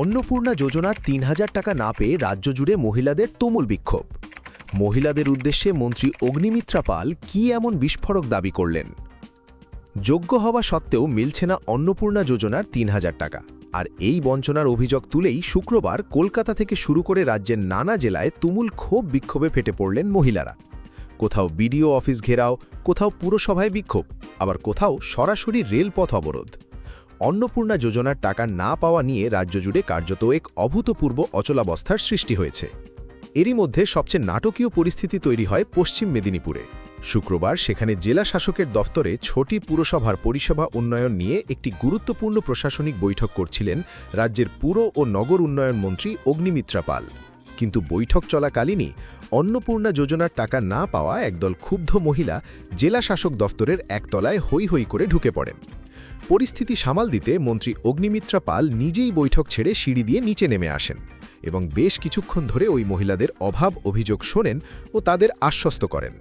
অন্নপূর্ণা যোজনার ৩,০০০ টাকা না পেয়ে রাজ্য জুড়ে মহিলাদের তুমুল বিক্ষোভ। মহিলাদের উদ্দেশ্যে মন্ত্রী অগ্নিমিত্রা পাল কী এমন বিস্ফোরক দাবি করলেন? যোগ্য হওয়া সত্ত্বেও মিলছে না অন্নপূর্ণা যোজনার ৩,০০০ টাকা। আর এই বঞ্চনার অভিযোগ তুলেই শুক্রবার কলকাতা থেকে শুরু করে রাজ্যের নানা জেলায় তুমুল ক্ষোভ বিক্ষোভে ফেটে পড়লেন মহিলারা। কোথাও বিডিও অফিস ঘেরাও, কোথাও পুরসভায় বিক্ষোভ, আবার কোথাও সরাসরি রেলপথ অবরোধ। অন্নপূর্ণা যোজনার টাকা না পাওয়া নিয়ে রাজ্য জুড়ে কার্যত এক অভূতপূর্ব অচলাবস্থার সৃষ্টি হয়েছে। এরই মধ্যে সবচেয়ে নাটকীয় পরিস্থিতি তৈরি হয় পশ্চিম মেদিনীপুরে। শুক্রবার সেখানে জেলা শাসকের দফতরে ছোটি পুরসভার পরিষেবা উন্নয়ন নিয়ে একটি গুরুত্বপূর্ণ প্রশাসনিক বৈঠক করছিলেন রাজ্যের পুর ও নগর উন্নয়ন মন্ত্রী অগ্নিমিত্রা পাল। কিন্তু বৈঠক চলাকালীনই অন্নপূর্ণা যোজনার টাকা না পাওয়া একদল ক্ষুব্ধ মহিলা জেলা শাসক দফতরের একতলায় হৈ হৈ করে ঢুকে পড়েন। পরিস্থিতি সামাল দিতে মন্ত্রী অগ্নিমিত্রা পাল নিজেই বৈঠক ছেড়ে সিঁড়ি দিয়ে নিচে নেমে আসেন এবং বেশ কিছুক্ষণ ধরে ওই মহিলাদের অভাব অভিযোগ শোনেন ও তাদের আশ্বস্ত করেন।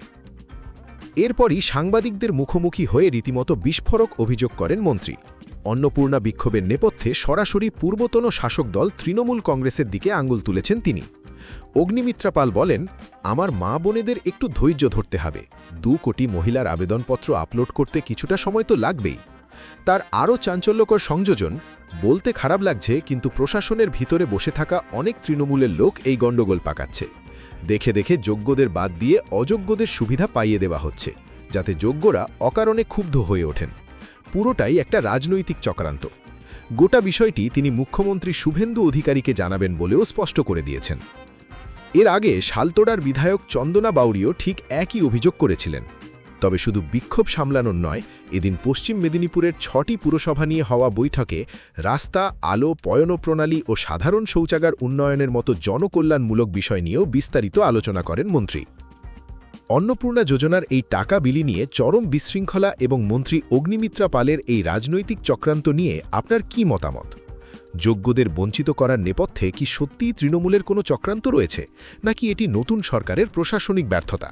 এরপরই সাংবাদিকদের মুখোমুখি হয়ে রীতিমতো বিস্ফোরক অভিযোগ করেন মন্ত্রী। অন্নপূর্ণা বিক্ষোভের নেপথ্যে সরাসরি পূর্বতন শাসক দল তৃণমূল কংগ্রেসের দিকে আঙুল তুলেছেন তিনি। অগ্নিমিত্রা পাল বলেন, আমার মা বোনেদের একটু ধৈর্য ধরতে হবে। ২ কোটি মহিলার আবেদনপত্র আপলোড করতে কিছুটা সময় তো লাগবেই। তার আরও চাঞ্চল্যকর সংযোজন, বলতে খারাপ লাগছে কিন্তু প্রশাসনের ভিতরে বসে থাকা অনেক তৃণমূলের লোক এই গণ্ডগোল পাকাচ্ছে। দেখে দেখে যোগ্যদের বাদ দিয়ে অযোগ্যদের সুবিধা পাইয়ে দেওয়া হচ্ছে, যাতে যোগ্যরা অকারণে ক্ষুব্ধ হয়ে ওঠেন। পুরোটাই একটা রাজনৈতিক চক্রান্ত। গোটা বিষয়টি তিনি মুখ্যমন্ত্রী শুভেন্দু অধিকারীকে জানাবেন বলেও স্পষ্ট করে দিয়েছেন। এর আগে শালতোড়ার বিধায়ক চন্দনা বাউরিও ঠিক একই অভিযোগ করেছিলেন। তবে শুধু বিক্ষোভ সামলানোর নয়, এদিন পশ্চিম মেদিনীপুরের ৬টি পুরসভা নিয়ে হওয়া বৈঠকে রাস্তা, আলো, পয়ঃপ্রণালী ও সাধারণ শৌচাগার উন্নয়নের মতো জনকল্যাণমূলক বিষয় নিয়েও বিস্তারিত আলোচনা করেন মন্ত্রী। অন্নপূর্ণা যোজনার এই টাকা বিলি নিয়ে চরম বিশৃঙ্খলা এবং মন্ত্রী অগ্নিমিত্রা পালের এই রাজনৈতিক চক্রান্ত নিয়ে আপনার কী মতামত? যোগ্যদের বঞ্চিত করার নেপথ্যে কি সত্যিই তৃণমূলের কোনো চক্রান্ত রয়েছে, নাকি এটি নতুন সরকারের প্রশাসনিক ব্যর্থতা?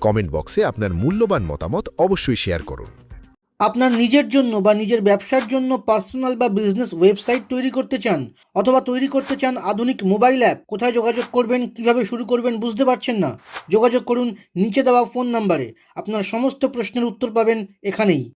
কমেন্ট বক্সে আপনার মূল্যবান মতামত অবশ্যই শেয়ার করুন। আপনার নিজের জন্য বা নিজের ব্যবসার জন্য পার্সোনাল বা বিজনেস ওয়েবসাইট তৈরি করতে চান, অথবা তৈরি করতে চান আধুনিক মোবাইল অ্যাপ? কোথায় যোগাযোগ করবেন, কিভাবে শুরু করবেন বুঝতে পারছেন না? যোগাযোগ করুন নিচে দেওয়া ফোন নাম্বারে। আপনার সমস্ত প্রশ্নের উত্তর পাবেন এখানেই।